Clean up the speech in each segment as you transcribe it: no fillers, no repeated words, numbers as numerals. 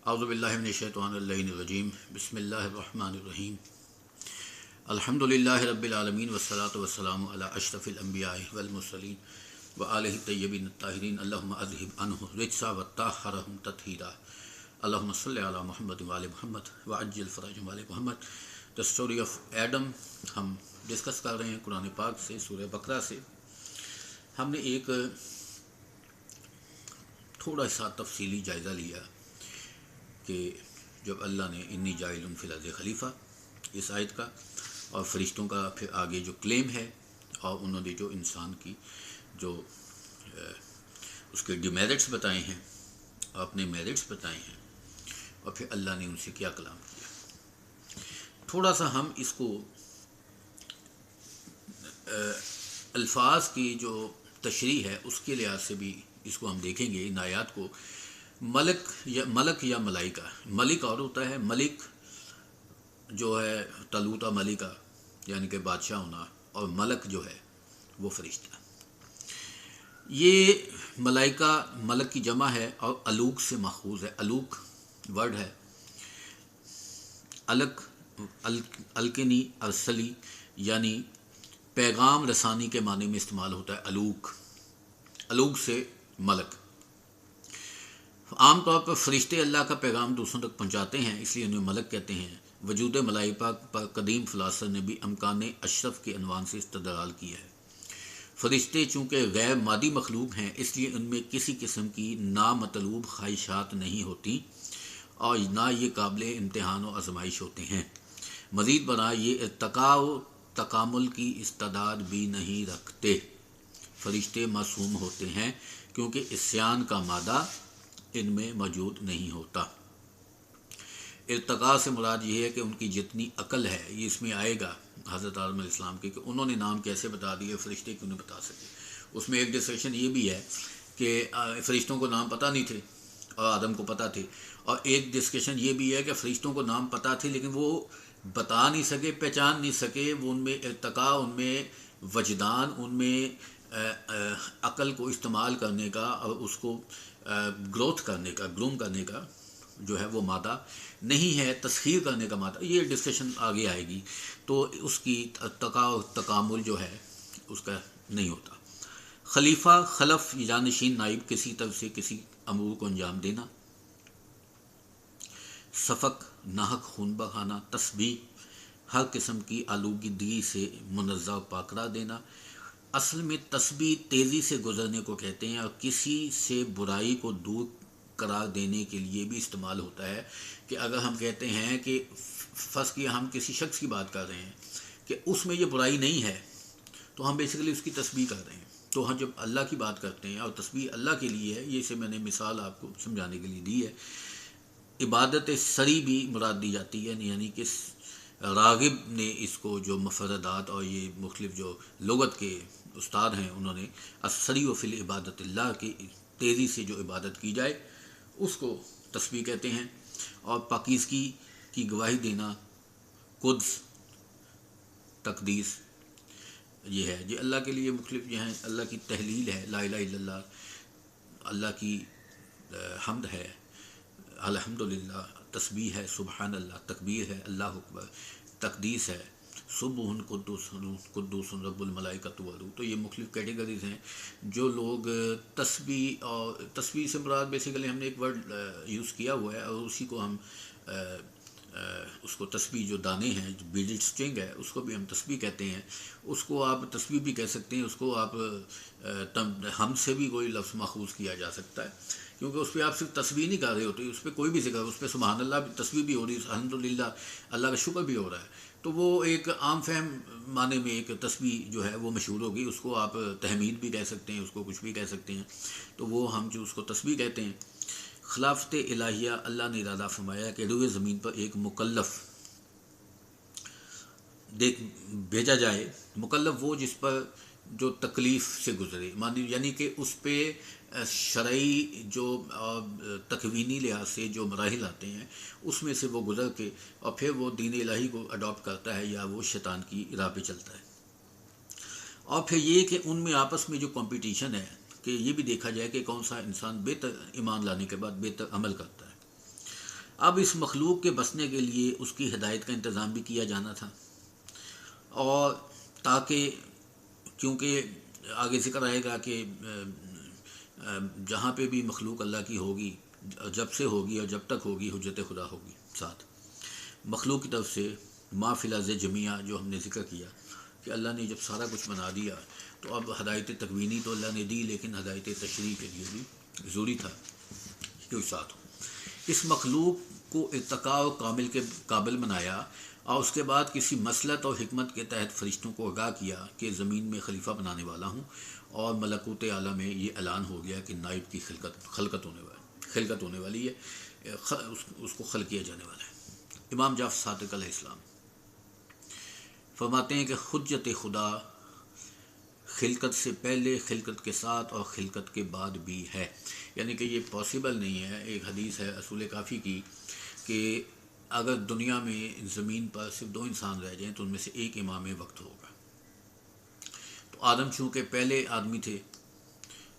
اعوذ باللہ من الشیطان الرجیم بسم اللہ الرحمن الرحیم الحمد للہ رب العالمین والصلاة والسلام علی اشرف الانبیاء والمرسلین وآلہ الطیبین الطاہرین اللہم اذہب عنہ الرجس وطہرہم تطہیرا اللہم صلی علی محمد وآل محمد وعجل فرجهم وآل Muhammad. The story of Adam ہم ڈسکس کر رہے ہیں قرآن پاک سے، سورہ بقرہ سے. ہم نے ایک تھوڑا سا تفصیلی جائزہ لیا کہ جب اللہ نے انی جاعل فی الارض خلیفہ اس آیت کا، اور فرشتوں کا پھر آگے جو کلیم ہے، اور انہوں نے جو انسان کی جو اس کے ڈیمیرٹس بتائے ہیں، اپنے میرٹس بتائے ہیں، اور پھر اللہ نے ان سے کیا کلام کیا. تھوڑا سا ہم اس کو الفاظ کی جو تشریح ہے اس کے لحاظ سے بھی اس کو ہم دیکھیں گے. ان آیات کو ملک یا ملائکہ، ملک اور ہوتا ہے، ملک جو ہے طالوتا ملکہ یعنی کہ بادشاہ ہونا، اور ملک جو ہے وہ فرشتہ. یہ ملائکہ ملک کی جمع ہے اور الوک سے ماخوذ ہے. الوک ورڈ ہے، الک الکنی ارسلی یعنی پیغام رسانی کے معنی میں استعمال ہوتا ہے. الوک سے ملک. عام طور پر فرشتے اللہ کا پیغام دوسروں تک پہنچاتے ہیں، اس لیے انہیں ملک کہتے ہیں. وجود ملائکہ پر قدیم فلاسفہ نے بھی امکان اشرف کے عنوان سے استدلال کیا ہے. فرشتے چونکہ غیر مادی مخلوق ہیں، اس لیے ان میں کسی قسم کی نامطلوب خواہشات نہیں ہوتی اور نہ یہ قابل امتحان و آزمائش ہوتے ہیں. مزید برآں یہ ارتقاء و تکامل کی استعداد بھی نہیں رکھتے. فرشتے معصوم ہوتے ہیں کیونکہ عصیان کا مادہ ان میں موجود نہیں ہوتا. ارتقاء سے مراد یہ ہے کہ ان کی جتنی عقل ہے، یہ اس میں آئے گا حضرت آدم علیہ السلام کی، کہ انہوں نے نام کیسے بتا دیے، فرشتے کیوں نہیں بتا سکے. اس میں ایک ڈسکشن یہ بھی ہے کہ فرشتوں کو نام پتہ نہیں تھے اور آدم کو پتہ تھے، اور ایک ڈسکشن یہ بھی ہے کہ فرشتوں کو نام پتہ تھے لیکن وہ بتا نہیں سکے، پہچان نہیں سکے. وہ ان میں ارتقاء، ان میں وجدان، ان میں عقل کو استعمال کرنے کا اور اس کو گروتھ کرنے کا، گروم کرنے کا جو ہے وہ مادہ نہیں ہے، تسخیر کرنے کا مادہ. یہ ڈسکشن آگے آئے گی. تو اس کی ارتقاء و تکامل جو ہے اس کا نہیں ہوتا. خلیفہ، خلف، جانشین، نائب، کسی طرف سے کسی امور کو انجام دینا. سفک، ناحق خون بہانا. تسبیح، ہر قسم کی آلودگی سے منزہ و پاک قرار دینا. اصل میں تسبیح تیزی سے گزرنے کو کہتے ہیں، اور کسی سے برائی کو دور قرار دینے کے لیے بھی استعمال ہوتا ہے. کہ اگر ہم کہتے ہیں کہ فرض کیا ہم کسی شخص کی بات کر رہے ہیں کہ اس میں یہ برائی نہیں ہے، تو ہم بیسیکلی اس کی تسبیح کر رہے ہیں. تو ہم جب اللہ کی بات کرتے ہیں اور تسبیح اللہ کے لیے ہے، یہ سے میں نے مثال آپ کو سمجھانے کے لیے دی ہے. عبادت سری بھی مراد دی جاتی ہے، یعنی کہ راغب نے اس کو جو مفردات اور یہ مختلف جو لغت کے استاد ہیں انہوں نے السری و فی العبادت اللہ کی تیزی سے جو عبادت کی جائے اس کو تسبیح کہتے ہیں. اور پاکیزگی کی گواہی دینا، قدس، تقدیس، یہ ہے یہ اللہ کے لیے مختلف یہ ہیں. اللہ کی تحلیل ہے، لا الہ الا اللہ، اللہ کی حمد ہے، الحمدللہ، تسبیح ہے، سبحان اللہ، تکبیر ہے، اللہ اکبر، تقدیس ہے، سبح قدوس رب الملائکۃ والروح. تو یہ مختلف کیٹیگریز ہیں. جو لوگ تسبیح، اور تسبیح سے مراد بیسیکلی ہم نے ایک ورڈ یوز کیا ہوا ہے، اور اسی کو ہم اس کو تسبیح جو دانے ہیں، جو بیڈڈ اسٹرنگ ہے، اس کو بھی ہم تسبیح کہتے ہیں. اس کو آپ تسبیح بھی کہہ سکتے ہیں، اس کو آپ ہم سے بھی کوئی لفظ ماخوذ کیا جا سکتا ہے، کیونکہ اس پہ آپ صرف تسبیح نہیں کر رہے ہوتے، اس پہ کوئی بھی ذکر، اس پہ سبحان اللہ بھی تسبیح بھی ہو رہی ہے، الحمدللہ اللہ کا شکر بھی ہو رہا ہے. تو وہ ایک عام فہم معنی میں ایک تسبیح جو ہے وہ مشہور ہوگی. اس کو آپ تحمید بھی کہہ سکتے ہیں، اس کو کچھ بھی کہہ سکتے ہیں. تو وہ ہم جو اس کو تسبیح کہتے ہیں. خلافت الہیہ، اللہ نے ارادہ فرمایا کہ روئے زمین پر ایک مکلف بھیجا جائے. مکلف وہ جس پر جو تکلیف سے گزرے، یعنی کہ اس پہ شرعی جو تکوینی لحاظ سے جو مراحل آتے ہیں اس میں سے وہ گزر کے اور پھر وہ دین الہی کو اڈاپٹ کرتا ہے یا وہ شیطان کی راہ پہ چلتا ہے. اور پھر یہ کہ ان میں آپس میں جو کمپٹیشن ہے کہ یہ بھی دیکھا جائے کہ کون سا انسان بہتر ایمان لانے کے بعد بہتر عمل کرتا ہے. اب اس مخلوق کے بسنے کے لیے اس کی ہدایت کا انتظام بھی کیا جانا تھا، اور تاکہ کیونکہ آگے ذکر آئے گا کہ جہاں پہ بھی مخلوق اللہ کی ہوگی، جب سے ہوگی اور جب تک ہوگی حجت خدا ہوگی ساتھ مخلوق کی طرف سے ما فی الارض جمیعا، جو ہم نے ذکر کیا کہ اللہ نے جب سارا کچھ بنا دیا تو اب ہدایت تکوینی تو اللہ نے دی، لیکن ہدایت تشریع کے لیے بھی ضروری تھا کہ ساتھ ہو۔ اس مخلوق کو ارتقاء و کامل کے قابل بنایا، اور اس کے بعد کسی مسلط اور حکمت کے تحت فرشتوں کو آگاہ کیا کہ زمین میں خلیفہ بنانے والا ہوں، اور ملکوت اعلیٰ میں یہ اعلان ہو گیا کہ نائب کی خلقت ہونے والی ہے، اس کو خلق کیا جانے والا ہے۔ امام جعفر صادق علیہ السلام فرماتے ہیں کہ حجت خدا خلقت سے پہلے، خلقت کے ساتھ اور خلقت کے بعد بھی ہے، یعنی کہ یہ پاسبل نہیں ہے۔ ایک حدیث ہے اصول کافی کی کہ اگر دنیا میں زمین پر صرف 2 انسان رہ جائیں تو ان میں سے ایک امام وقت ہوگا۔ تو آدم چونکہ پہلے آدمی تھے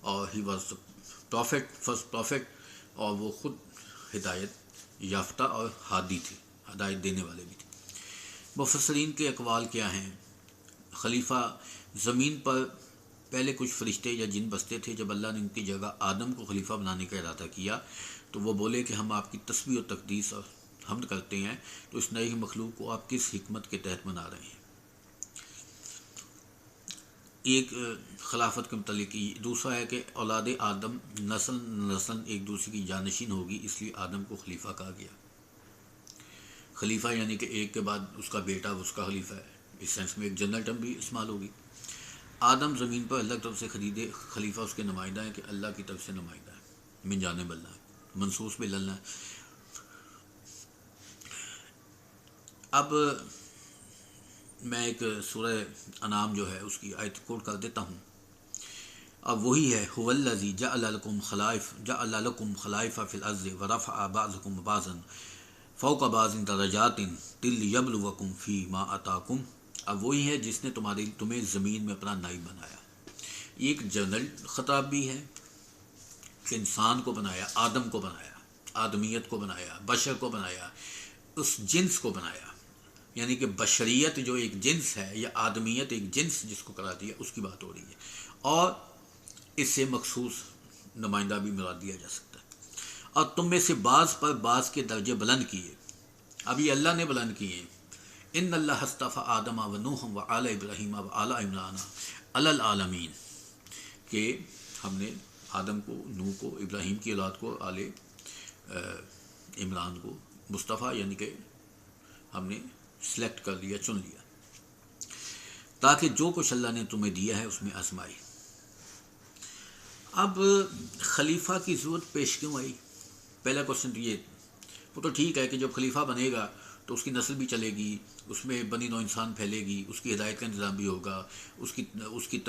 اور ہی واز فرسٹ پروفٹ، اور وہ خود ہدایت یافتہ اور ہادی تھے، ہدایت دینے والے بھی تھے۔ مفسرین کے اقوال کیا ہیں؟ خلیفہ زمین پر پہلے کچھ فرشتے یا جن بستے تھے، جب اللہ نے ان کی جگہ آدم کو خلیفہ بنانے کا ارادہ کیا تو وہ بولے کہ ہم آپ کی تسبیح و تقدیس اور حمد کرتے ہیں، تو اس نئی مخلوق کو آپ کس حکمت کے تحت بنا رہے ہیں؟ ایک خلافت کے متعلق، دوسرا ہے کہ اولاد آدم نسل ایک دوسرے کی جانشین ہوگی، اس لیے آدم کو خلیفہ کہا گیا۔ خلیفہ یعنی کہ ایک کے بعد اس کا بیٹا اس کا خلیفہ ہے، اس سینس میں ایک جنرل ٹرم بھی استعمال ہوگی۔ آدم زمین پر اللہ کی طرف سے خلیفہ اس کے نمائندہ ہے، کہ اللہ کی طرف سے نمائندہ ہے، من جانب اللہ ہے، منصوص بل اللہ ہے۔ اب میں ایک سورہ انعام جو ہے اس کی آیت کوٹ کر دیتا ہوں۔ اب وہی ہے، هو الذی جعل لکم خلائف فی الارض ورفع بعضکم بعضا فوق بعض درجات لیبلوکم فیما آتاکم۔ اب وہی ہے جس نے تمہیں زمین میں اپنا نائب بنایا۔ یہ ایک جنرل خطاب بھی ہے کہ انسان کو بنایا، آدم کو بنایا، آدمیت کو بنایا، بشر کو بنایا، اس جنس کو بنایا، یعنی کہ بشریت جو ایک جنس ہے یا آدمیت ایک جنس جس کو کرا دیا، اس کی بات ہو رہی ہے، اور اس سے مخصوص نمائندہ بھی مراد دیا جا سکتا ہے۔ اور تم میں سے بعض پر بعض کے درجے بلند کیے، اب یہ اللہ نے بلند کیے۔ ان اللہ اصطفی آدم و نوح و آل ابراہیم و آل عمران علی العالمین، کہ ہم نے آدم کو، نوح کو، ابراہیم کی اولاد کو، آل عمران کو مصطفیٰ یعنی کہ ہم نے سلیکٹ کر لیا، چن لیا، تاکہ جو کچھ اللہ نے تمہیں دیا ہے اس میں آزمائی۔ اب خلیفہ کی ضرورت پیش کیوں آئی؟ پہلا کوشچن تو یہ، وہ تو ٹھیک ہے کہ جب خلیفہ بنے گا تو اس کی نسل بھی چلے گی، اس میں بنی نوع انسان پھیلے گی، اس کی ہدایت کا انتظام بھی ہوگا، اس کی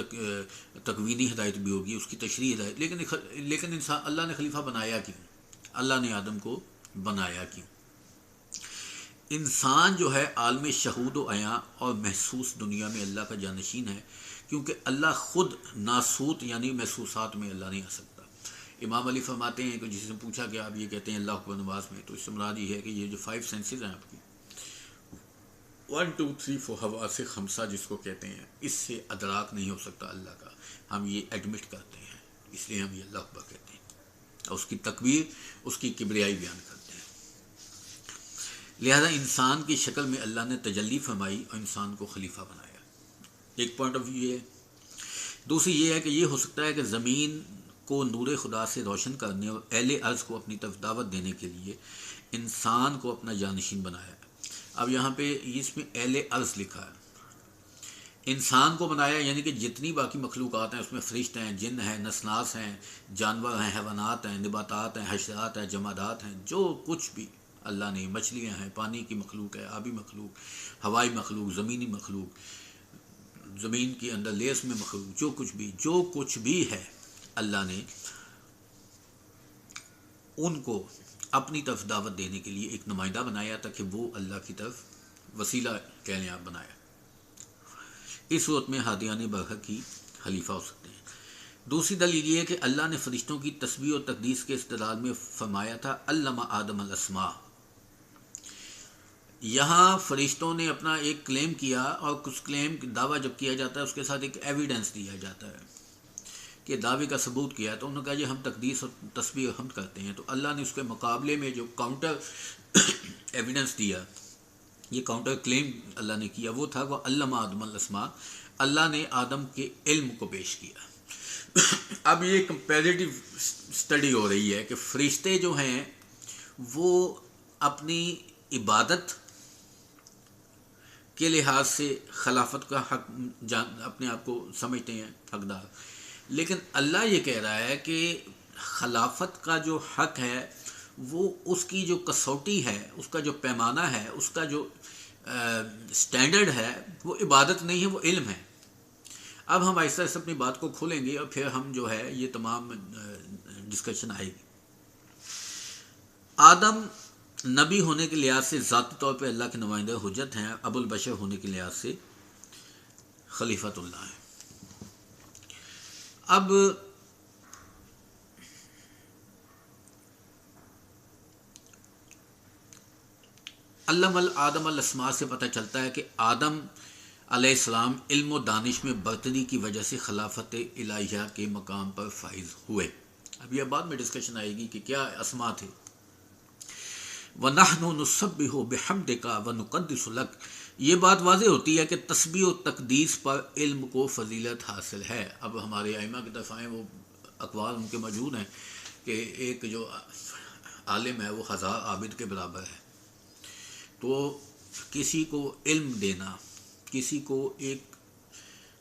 تکوینی ہدایت بھی ہوگی، اس کی تشریعی ہدایت، لیکن انسان اللہ نے خلیفہ بنایا کیوں؟ اللہ نے آدم کو بنایا کیوں؟ انسان جو ہے عالم شہود و عیاں اور محسوس دنیا میں اللہ کا جانشین ہے، کیونکہ اللہ خود ناسوت یعنی محسوسات میں اللہ نہیں آ سکتا۔ امام علی فرماتے ہیں کہ جس نے پوچھا کہ آپ یہ کہتے ہیں اللہ اکبر نماز میں، تو اس سے مراد یہ ہے کہ یہ جو 5 سینسز ہیں آپ کی 1 2 3 4 حواس خمسہ جس کو کہتے ہیں، اس سے ادراک نہیں ہو سکتا اللہ کا، ہم یہ ایڈمٹ کرتے ہیں، اس لیے ہم یہ اللہ اکبر کہتے ہیں، اور اس کی تکبیر، اس کی کبریائی بیان کرتے ہیں۔ لہذا انسان کی شکل میں اللہ نے تجلی فرمائی اور انسان کو خلیفہ بنایا، ایک پوائنٹ آف ویو یہ ہے۔ دوسری یہ ہے کہ یہ ہو سکتا ہے کہ زمین کو نور خدا سے روشن کرنے اور اہل ارض کو اپنی طرف دعوت دینے کے لیے انسان کو اپنا جانشین بنایا۔ اب یہاں پہ اس میں اہل ارض لکھا ہے، انسان کو بنایا یعنی کہ جتنی باقی مخلوقات ہیں اس میں فرشتے ہیں، جن ہیں، نسناس ہیں، جانور ہیں، حیوانات ہیں، نباتات ہیں، حشرات ہیں، جمادات ہیں، جو کچھ بھی اللہ نے، مچھلیاں ہیں، پانی کی مخلوق ہے، آبی مخلوق، ہوائی مخلوق، زمینی مخلوق، زمین کے اندر لیس میں مخلوق، جو کچھ بھی ہے اللہ نے ان کو اپنی طرف دعوت دینے کے لیے ایک نمائندہ بنایا، تاکہ وہ اللہ کی طرف وسیلہ کہہ لیں آپ بنایا۔ اس صورت میں ہادیان برحق کی خلیفہ ہو سکتے ہیں۔ دوسری دلیل یہ ہے کہ اللہ نے فرشتوں کی تسبیح و تقدیس کے استدلال میں فرمایا تھا علم آدم الاسماء، یہاں فرشتوں نے اپنا ایک کلیم کیا، اور کچھ کلیم دعویٰ جب کیا جاتا ہے اس کے ساتھ ایک ایویڈنس دیا جاتا ہے کہ دعوے کا ثبوت کیا، تو انہوں نے کہا جی ہم تقدیس اور تسبیح اور حمد کرتے ہیں، تو اللہ نے اس کے مقابلے میں جو کاؤنٹر ایویڈنس دیا، یہ کاؤنٹر کلیم اللہ نے کیا، وہ تھا وہ علم آدم الاسماء، اللہ نے آدم کے علم کو پیش کیا۔ اب یہ کمپیریٹیو اسٹڈی ہو رہی ہے کہ فرشتے جو ہیں وہ اپنی عبادت کے لحاظ سے خلافت کا حق اپنے آپ کو سمجھتے ہیں حقدار، لیکن اللہ یہ کہہ رہا ہے کہ خلافت کا جو حق ہے وہ اس کی جو کسوٹی ہے، اس کا جو پیمانہ ہے، اس کا جو سٹینڈرڈ ہے، وہ عبادت نہیں ہے، وہ علم ہے۔ اب ہم آہستہ آہستہ اپنی بات کو کھولیں گے اور پھر ہم جو ہے یہ تمام ڈسکشن آئے گی۔ آدم نبی ہونے کے لحاظ سے ذاتی طور پہ اللہ کے نمائندہ حجت ہیں، ابو البشر ہونے کے لحاظ سے خلیفۃ اللہ ہیں۔ اب علم آدم الاسماء سے پتہ چلتا ہے کہ آدم علیہ السلام علم و دانش میں برتری کی وجہ سے خلافت الہیہ کے مقام پر فائز ہوئے۔ اب یہ بعد میں ڈسکشن آئے گی کہ کیا اسماء تھے۔ وَنَحْنُ نُسَبِّحُ بِحَمْدِكَ وَنُقَدِّسُ لَكَ، یہ بات واضح ہوتی ہے کہ تسبیح و تقدیس پر علم کو فضیلت حاصل ہے۔ اب ہمارے ائمہ کی طرف آئیں، وہ اقوال ان کے موجود ہیں کہ ایک جو عالم ہے وہ 1000 عابد کے برابر ہے۔ تو کسی کو علم دینا، کسی کو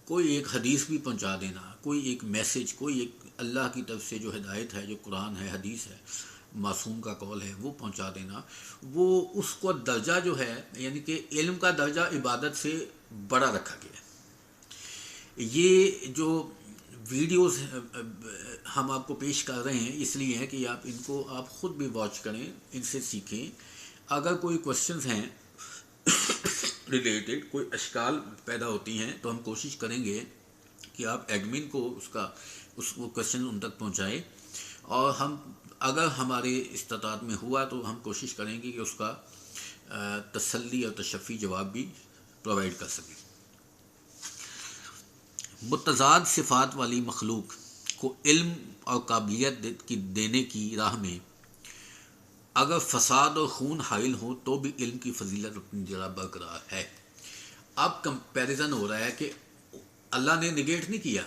کوئی ایک حدیث بھی پہنچا دینا، کوئی ایک میسج، کوئی ایک اللہ کی طرف سے جو ہدایت ہے، جو قرآن ہے، حدیث ہے، معصوم کا قول ہے، وہ پہنچا دینا، وہ اس کو درجہ جو ہے، یعنی کہ علم کا درجہ عبادت سے بڑا رکھا گیا ہے۔ یہ جو ویڈیوز ہم آپ کو پیش کر رہے ہیں اس لیے ہے کہ ان کو آپ خود بھی واچ کریں، ان سے سیکھیں۔ اگر کوئی کوشچنز ہیں ریلیٹڈ، کوئی اشکال پیدا ہوتی ہیں، تو ہم کوشش کریں گے کہ آپ ایڈمن کو اس کوشچن ان تک پہنچائیں، اور ہم اگر ہمارے استطاعت میں ہوا تو ہم کوشش کریں گے کہ اس کا تسلی اور تشفی جواب بھی پرووائڈ کر سکیں۔ متضاد صفات والی مخلوق کو علم اور قابلیت دینے کی راہ میں اگر فساد اور خون حائل ہو تو بھی علم کی فضیلت اپنی جگہ برقرار ہے۔ اب کمپیریزن ہو رہا ہے کہ اللہ نے نگیٹ نہیں کیا،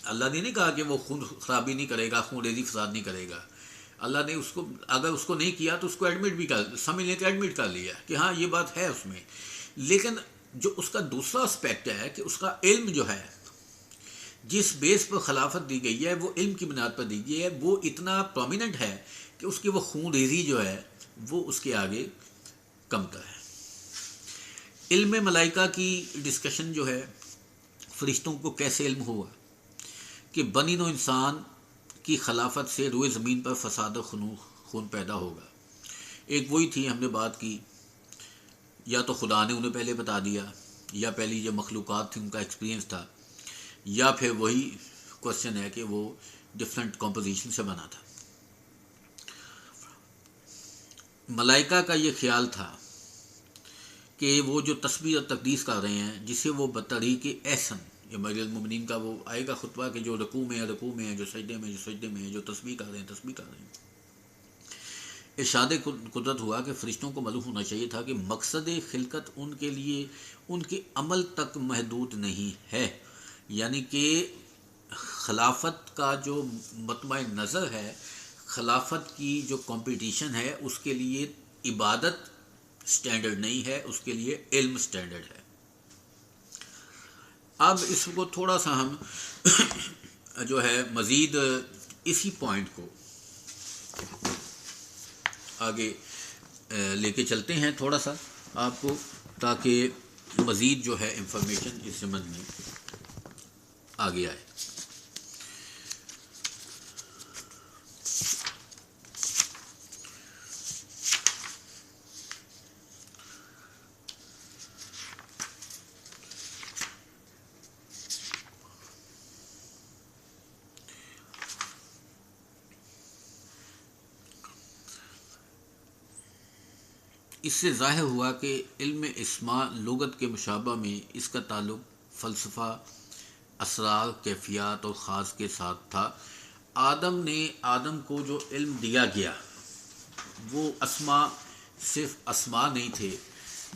اللہ نے نہیں کہا کہ وہ خون خرابی نہیں کرے گا، خون ریزی فساد نہیں کرے گا۔ اللہ نے اگر اس کو نہیں کیا تو اس کو ایڈمٹ بھی سمجھ لیں کہ ایڈمٹ کر لیا کہ ہاں یہ بات ہے اس میں، لیکن جو اس کا دوسرا اسپیکٹ ہے کہ اس کا علم جو ہے، جس بیس پر خلافت دی گئی ہے، وہ علم کی بنیاد پر دی گئی ہے، وہ اتنا پرومیننٹ ہے کہ اس کی وہ خون ریزی جو ہے وہ اس کے آگے کمتر ہے۔ علم ملائکہ کی ڈسکشن جو ہے، فرشتوں کو کیسے علم ہوا کہ بنی نوع انسان کی خلافت سے روئے زمین پر فساد و خون پیدا ہوگا۔ ایک وہی تھی، ہم نے بات کی، یا تو خدا نے انہیں پہلے بتا دیا، یا پہلی جو مخلوقات تھی ان کا ایکسپیرینس تھا، یا پھر وہی کوشچن ہے کہ وہ ڈفرینٹ کمپوزیشن سے بنا تھا۔ ملائکہ کا یہ خیال تھا کہ وہ جو تسبیح اور تقدیس کر رہے ہیں، جسے وہ بطریق احسن، یہ امیر المومنین کا وہ آئے گا خطبہ کہ جو رکوع میں ہیں، جو سجدے میں ہیں، جو تسبیح کر رہے ہیں۔ ارشاد قدرت ہوا کہ فرشتوں کو معلوم ہونا چاہیے تھا کہ مقصد خلقت ان کے لیے ان کے عمل تک محدود نہیں ہے، یعنی کہ خلافت کا جو مطمع نظر ہے، خلافت کی جو کمپٹیشن ہے، اس کے لیے عبادت سٹینڈرڈ نہیں ہے، اس کے لیے علم سٹینڈرڈ ہے۔ اب اس کو تھوڑا سا ہم جو ہے مزید اسی پوائنٹ کو آگے لے کے چلتے ہیں تھوڑا سا آپ کو، تاکہ مزید جو ہے انفارمیشن اس سمجھ میں آگے آئے۔ اس سے ظاہر ہوا کہ علم اسماء لغت کے مشابہ میں اس کا تعلق فلسفہ، اسرار، کیفیات اور خاص کے ساتھ تھا۔ آدم کو جو علم دیا گیا وہ صرف اسماء نہیں تھے،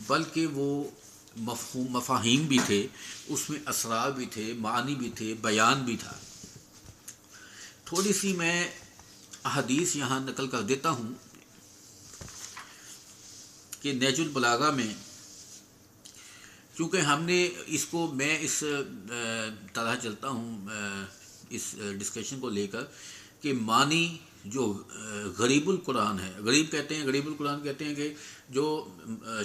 بلکہ وہ مفاہیم بھی تھے، اس میں اسرار بھی تھے، معانی بھی تھے، بیان بھی تھا۔ تھوڑی سی میں احادیث یہاں نقل کر دیتا ہوں کہ نہج البلاغہ میں، چونکہ ہم نے میں اس طرح چلتا ہوں اس ڈسکشن کو لے کر کہ معنی جو غریب القرآن ہے، غریب القرآن کہتے ہیں کہ جو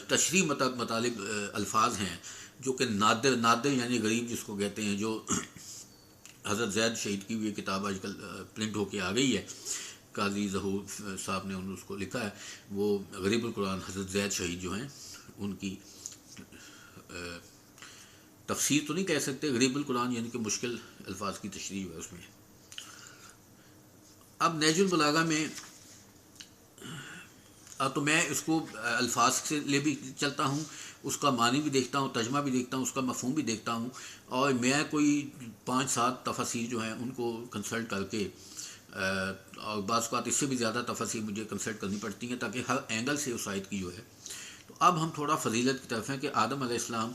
تشریح مطالب الفاظ ہیں جو کہ نادر یعنی غریب جس کو کہتے ہیں، جو حضرت زید شہید کی ہوئی کتاب آج کل پرنٹ ہو کے آ گئی ہے، قاضی ظہور صاحب نے اس کو لکھا ہے، وہ غریب القرآن حضرت زید شہید جو ہیں ان کی تفسیر تو نہیں کہہ سکتے، غریب القرآن یعنی کہ مشکل الفاظ کی تشریح ہے اس میں۔ اب نہج البلاغہ میں تو میں اس کو الفاظ سے لے بھی چلتا ہوں، اس کا معنی بھی دیکھتا ہوں، ترجمہ بھی دیکھتا ہوں، اس کا مفہوم بھی دیکھتا ہوں، اور میں کوئی 5-7 تفاسیر جو ہیں ان کو کنسلٹ کر کے، اور بعض اوقات اس سے بھی زیادہ تفاسیر مجھے کنسلٹ کرنی پڑتی ہیں تاکہ ہر اینگل سے اس آیت کی جو ہے۔ تو اب ہم تھوڑا فضیلت کی طرف ہیں کہ آدم علیہ السلام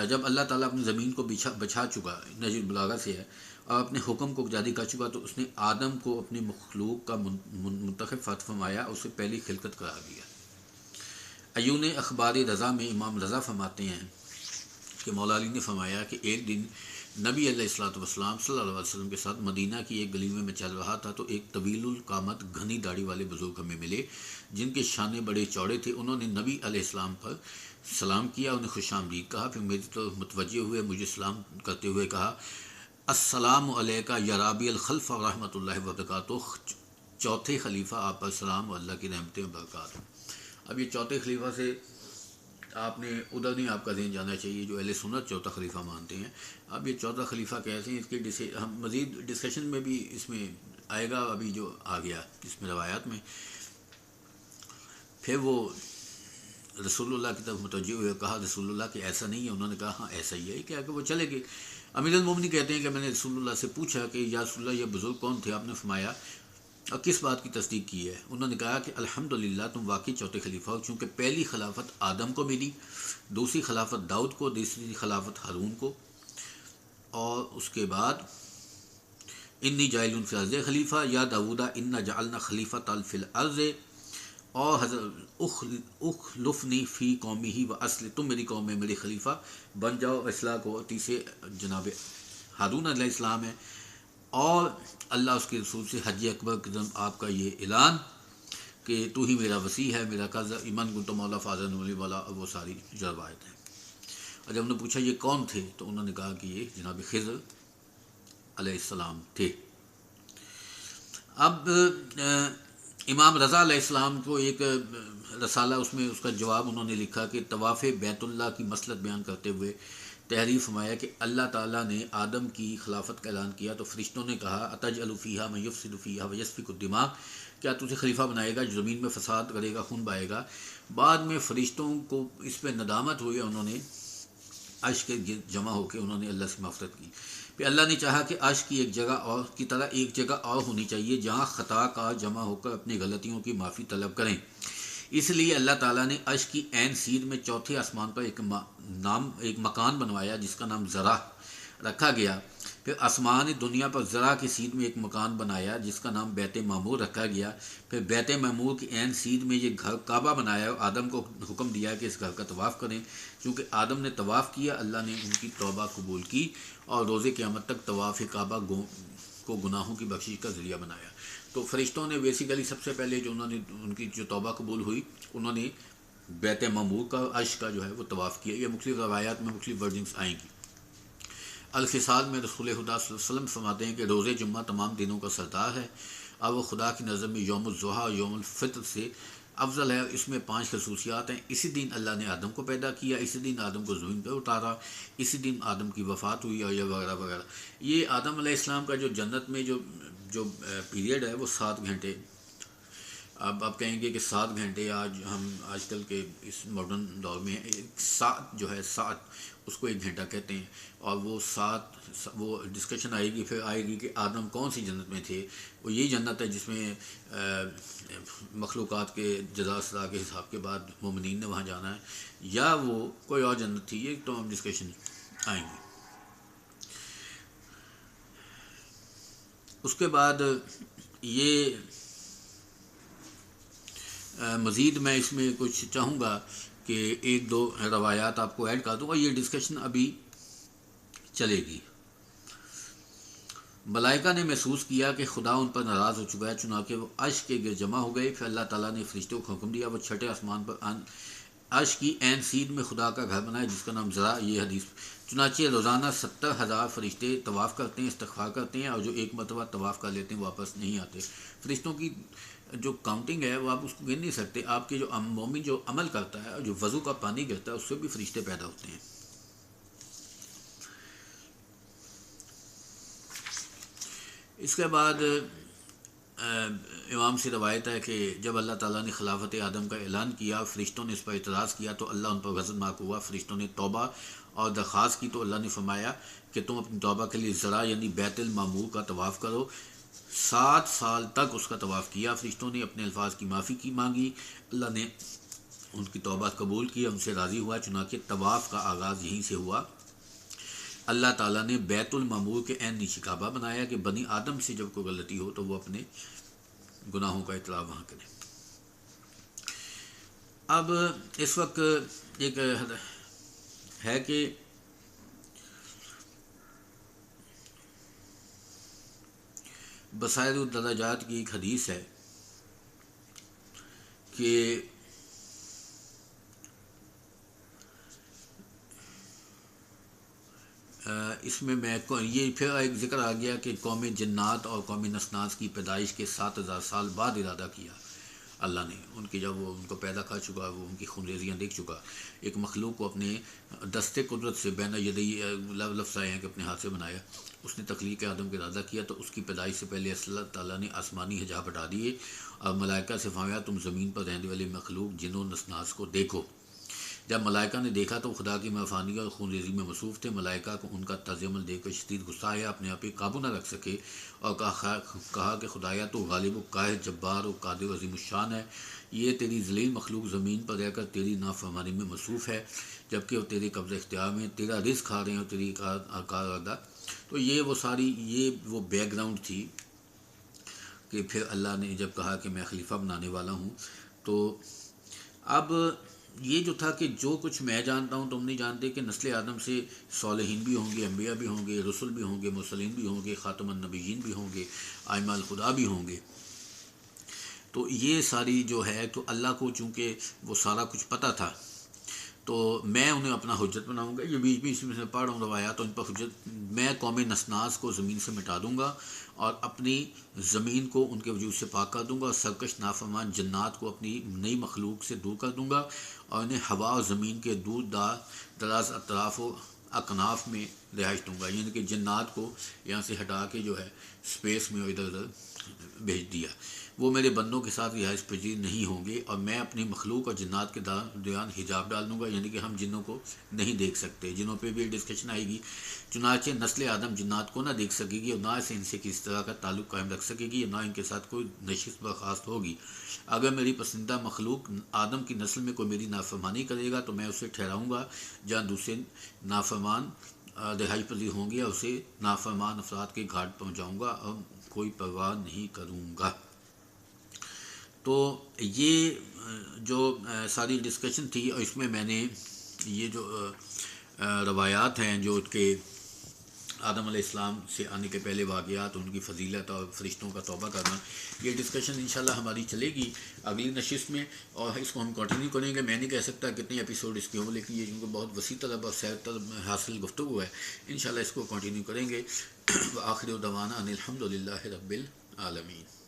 جب اللہ تعالیٰ اپنی زمین کو بچھا چکا، نہج البلاغہ سے ہے، اور اپنے حکم کو جاری کر چکا، تو اس نے آدم کو اپنی مخلوق کا منتخب فرمایا، اسے پہلی خلقت قرار دیا۔ عیون اخبار رضا میں امام رضا فرماتے ہیں کہ مولا علی نے فرمایا کہ ایک دن نبی علیہ والسلام صلی اللہ علیہ وسلم کے ساتھ مدینہ کی ایک گلی میں چل رہا تھا، تو ایک طویل القامت گھنی داڑھی والے بزرگ ہمیں ملے جن کے شانے بڑے چوڑے تھے۔ انہوں نے نبی علیہ السلام پر سلام کیا، انہیں خوش آمدید کہا، پھر میری طرف متوجہ ہوئے، مجھے سلام کرتے ہوئے کہا، السلام علیکہ یا رابع الخلف و رحمۃ اللہ وبرکاتہ، چوتھے خلیفہ آپ پر سلام اور اللہ کی رحمتیں و برکات۔ اب یہ چوتھے خلیفہ سے آپ نے ادھر نہیں آپ کا ذہن جانا چاہیے جو اہل سنت چوتھا خلیفہ مانتے ہیں۔ اب یہ چوتھا خلیفہ کیسے ہیں، اس کے ہم مزید ڈسکشن میں بھی اس میں آئے گا، ابھی جو آ گیا اس میں روایات میں۔ پھر وہ رسول اللہ کی طرف متوجہ ہوئے، کہا رسول اللہ کہ ایسا نہیں ہے؟ انہوں نے کہا ہاں ایسا ہی ہے، کیا کہ وہ چلے گئے۔ امیر المومنین کہتے ہیں کہ میں نے رسول اللہ سے پوچھا کہ یا رسول اللہ یہ بزرگ کون تھے؟ آپ نے فرمایا اور کس بات کی تصدیق کی ہے؟ انہوں نے کہا کہ الحمدللہ تم واقعی چوتھے خلیفہ ہو، چونکہ پہلی خلافت آدم کو ملی، دوسری خلافت داؤد کو، تیسری خلافت ہارون کو، اور اس کے بعد انی جاعل فی الارض خلیفہ یا داؤد انا جعلنا خلیفۃ فی الارض، اور حضرت اخلفنی فی قومی و اصل، تم میری قوم میں میرے خلیفہ بن جاؤ، اصلاح کو۔ تیسرے جناب ہارون علیہ السلام ہے، اور اللہ اس کے رسول سے حج اکبر کے دن آپ کا یہ اعلان کہ تو ہی میرا وسیع ہے، میرا قرض ایمن گن تو مولا فاضل ولی والا، وہ ساری جو روایت ہیں۔ اور جب انہوں نے پوچھا یہ کون تھے، تو انہوں نے کہا کہ یہ جناب خضر علیہ السلام تھے۔ اب امام رضا علیہ السلام کو ایک رسالہ، اس میں اس کا جواب انہوں نے لکھا کہ طواف بیت اللہ کی مصلحت بیان کرتے ہوئے تحریر فرمایا کہ اللہ تعالیٰ نے آدم کی خلافت کا اعلان کیا تو فرشتوں نے کہا اتجعل فیہا من یفسد فیہا ویسفک الدماء، کیا تجھے خلیفہ بنائے گا جو زمین میں فساد کرے گا، خون بہائے گا؟ بعد میں فرشتوں کو اس پہ ندامت ہوئی، انہوں نے عرش کے جمع ہو کے انہوں نے اللہ سے معافرت کی۔ پھر اللہ نے چاہا کہ عرش کی ایک جگہ اور کی طرح ایک جگہ اور ہونی چاہیے جہاں خطا کار جمع ہو کر اپنی غلطیوں کی معافی طلب کریں، اس لیے اللہ تعالیٰ نے عرش کی عین سیر میں چوتھے آسمان پر ایک مکان بنوایا جس کا نام ذرا رکھا گیا۔ پھر آسمان دنیا پر ذرا کی سیر میں ایک مکان بنایا جس کا نام بیت معمور رکھا گیا۔ پھر بیت معمور کی عین سیر میں یہ گھر کعبہ بنایا اور آدم کو حکم دیا کہ اس گھر کا طواف کریں۔ چونکہ آدم نے طواف کیا، اللہ نے ان کی توبہ قبول کی اور روز قیامت تک طواف کعبہ کو گناہوں کی بخشش کا ذریعہ بنایا۔ تو فرشتوں نے بیسیکلی سب سے پہلے جو ان کی جو توبہ قبول ہوئی، انہوں نے بیت معمور کا، عرش کا جو ہے وہ طواف کیا۔ یہ مختلف روایات میں مختلف ورڈنگس آئیں گی۔ الخصال میں رسول خدا صلی اللہ علیہ وسلم فرماتے ہیں کہ روز جمعہ تمام دنوں کا سردار ہے اور وہ خدا کی نظر میں یوم الضحیٰ اور یوم الفطر سے افضل ہے۔ اس میں 5 خصوصیات ہیں۔ اسی دن اللہ نے آدم کو پیدا کیا، اسی دن آدم کو زمین پہ اتارا، اسی دن آدم کی وفات ہوئی، اور یہ وغیرہ وغیرہ۔ یہ آدم علیہ السلام کا جو جنت میں جو پیریڈ ہے وہ 7 گھنٹے اب آپ کہیں گے کہ 7 گھنٹے آج کل کے اس ماڈرن دور میں سات جو ہے سات اس کو 1 گھنٹہ کہتے ہیں، اور وہ ڈسکشن آئے گی، پھر آئے گی کہ آدم کون سی جنت میں تھے، وہ یہی جنت ہے جس میں مخلوقات کے جزا سزا کے حساب کے بعد مومنین نے وہاں جانا ہے، یا وہ کوئی اور جنت تھی، یہ تو ہم ڈسکشن آئیں گی۔ اس کے بعد یہ مزید میں اس میں کچھ چاہوں گا کہ 1-2 روایات آپ کو ایڈ کر دوں گا، یہ ڈسکشن ابھی چلے گی۔ ملائکہ نے محسوس کیا کہ خدا ان پر ناراض ہو چکا ہے، چنانچہ وہ عرش کے گرد جمع ہو گئے۔ پھر اللہ تعالیٰ نے فرشتوں کو حکم دیا وہ چھٹے آسمان پر عرش کی عین سید میں خدا کا گھر بنائے جس کا نام ذرا، یہ حدیث۔ چنانچہ روزانہ 70,000 فرشتے طواف کرتے ہیں، استغفار کرتے ہیں، اور جو ایک مرتبہ طواف کر لیتے ہیں واپس نہیں آتے۔ فرشتوں کی جو کاؤنٹنگ ہے وہ آپ اس کو گن نہیں سکتے۔ آپ کے جو مومن جو عمل کرتا ہے اور جو وضو کا پانی گرتا ہے اس سے بھی فرشتے پیدا ہوتے ہیں۔ اس کے بعد امام سے روایت ہے کہ جب اللہ تعالیٰ نے خلافت آدم کا اعلان کیا، فرشتوں نے اس پر اعتراض کیا تو اللہ ان پر غضبناک ہوا۔ فرشتوں نے توبہ اور درخواست کی تو اللہ نے فرمایا کہ تم اپنی توبہ کے لیے ذرا یعنی بیت المعمور کا طواف کرو۔ 7 سال تک اس کا طواف کیا۔ فرشتوں نے اپنے الفاظ کی معافی کی مانگی، اللہ نے ان کی توبہ قبول کی، ان سے راضی ہوا، چنانچہ طواف کا آغاز یہیں سے ہوا۔ اللہ تعالیٰ نے بیت المعمور کے عین نیچے کعبہ بنایا کہ بنی آدم سے جب کوئی غلطی ہو تو وہ اپنے گناہوں کا اعتراف وہاں کریں۔ اب اس وقت ایک ہے کہ بصائر الدرجات کی ایک حدیث ہے کہ اس میں یہ پھر ایک ذکر آ گیا کہ قوم جنات اور قوم نسناس کی پیدائش کے 7,000 سال بعد ارادہ کیا اللہ نے، ان کی جب وہ ان کو پیدا کر چکا، وہ ان کی خونریزیاں دیکھ چکا، ایک مخلوق کو اپنے دستے قدرت سے بین یدی لفظ آئے ہیں کہ اپنے ہاتھ سے بنایا، اس نے تخلیق آدم کا ارادہ کیا تو اس کی پیدائش سے پہلے اللہ تعالیٰ نے آسمانی حجاب ہٹا دیے اور ملائکہ سے فرمایا تم زمین پر رہنے والے مخلوق جنوں نسناس کو دیکھو۔ جب ملائکہ نے دیکھا تو خدا کی معافانی اور خون ریزی میں مصروف تھے۔ ملائکہ کو ان کا طرز عمل دیکھ کر شدید غصہ آیا، اپنے آپ پہ قابو نہ رکھ سکے اور کہا کہ خدایا تو غالب و قاہر، جبار و قادر و عظیم الشان ہے، یہ تیری ذلیل مخلوق زمین پر رہ کر تیری نافرمانی میں مصروف ہے جبکہ وہ تیرے قبضہ اختیار میں، تیرا رزق کھا رہے ہیں اور تیری کارکردہ۔ تو یہ وہ بیک گراؤنڈ تھی کہ پھر اللہ نے جب کہا کہ میں خلیفہ بنانے والا ہوں، تو اب یہ جو تھا کہ جو کچھ میں جانتا ہوں تم نہیں جانتے، کہ نسل آدم سے صالحین بھی ہوں گے، انبیاء بھی ہوں گے، رسول بھی ہوں گے، مرسلین بھی ہوں گے، خاتم النبیین بھی ہوں گے، ائمہ الخدا بھی ہوں گے۔ تو یہ ساری جو ہے تو اللہ کو چونکہ وہ سارا کچھ پتہ تھا تو میں انہیں اپنا حجت بناؤں گا۔ یہ بیچ بیچ میں سے پڑھ رہا ہوں روایات، تو ان پر حجت، میں قوم نسناس کو زمین سے مٹا دوں گا اور اپنی زمین کو ان کے وجود سے پاک کر دوں گا، اور سرکش نافرمان جنات کو اپنی نئی مخلوق سے دور کر دوں گا اور انہیں ہوا اور زمین کے دور دراز اطراف و اکناف میں رہائش دوں گا، یعنی کہ جنات کو یہاں سے ہٹا کے جو ہے اسپیس میں ادھر ادھر بھیج دیا۔ وہ میرے بندوں کے ساتھ رہائش پذیر نہیں ہوں گے، اور میں اپنی مخلوق اور جنات کے درمیان حجاب ڈال دوں گا، یعنی کہ ہم جنوں کو نہیں دیکھ سکتے۔ جنوں پہ بھی ڈسکشن آئے گی، چنانچہ نسل آدم جنات کو نہ دیکھ سکے گی اور نہ ان سے کسی طرح کا تعلق قائم رکھ سکے گی، نہ ان کے ساتھ کوئی نشست برخاست ہوگی۔ اگر میری پسندیدہ مخلوق آدم کی نسل میں کوئی میری نافرمانی کرے گا تو میں اسے ٹھہراؤں گا جہاں دوسرے نافرمان رہائش پذیر ہوں گے، اور اسے نافرمان افراد کے گھاٹ پہنچاؤں گا اور کوئی پرواہ نہیں کروں گا۔ تو یہ جو ساری ڈسکشن تھی، اور اس میں نے یہ جو روایات ہیں جو کہ آدم علیہ السلام سے آنے کے پہلے واقعات، ان کی فضیلت اور فرشتوں کا توبہ کرنا، یہ ڈسکشن انشاءاللہ ہماری چلے گی اگلی نشست میں، اور اس کو ہم کنٹینیو کریں گے۔ میں نہیں کہہ سکتا کتنے ایپیسوڈ اس کے ہوں، لیکن یہ کیونکہ بہت وسیع طلب اور سیر طلب حاصل گفتگو ہے، انشاءاللہ اس کو کنٹینیو کریں گے۔ وآخر دعوانا ان الحمد للہ رب العالمین۔